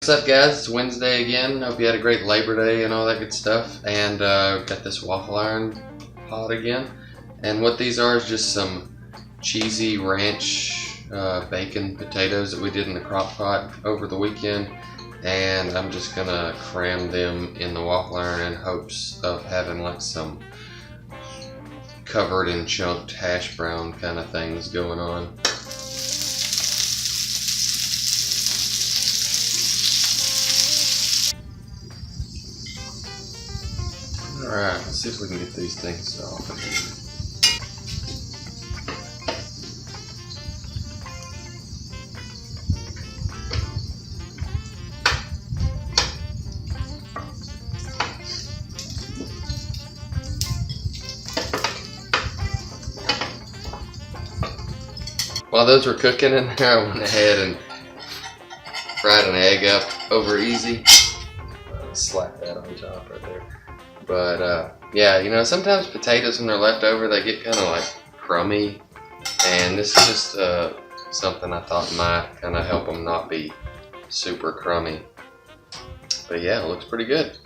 What's up, guys? It's Wednesday again. Hope you had a great Labor Day and all that good stuff. And got this waffle iron pot again. And what these are is just some cheesy ranch bacon potatoes that we did in the crock pot over the weekend. And I'm just gonna cram them in the waffle iron in hopes of having like some covered in chunked hash brown kind of things going on. Alright, let's see if we can get these things off of here. While those were cooking in there, I went ahead and fried an egg up over easy. Slap that on top right there. But yeah, you know, sometimes potatoes when they're left over, they get kind of like crummy. And this is just something I thought might kind of help them not be super crummy. But yeah, it looks pretty good.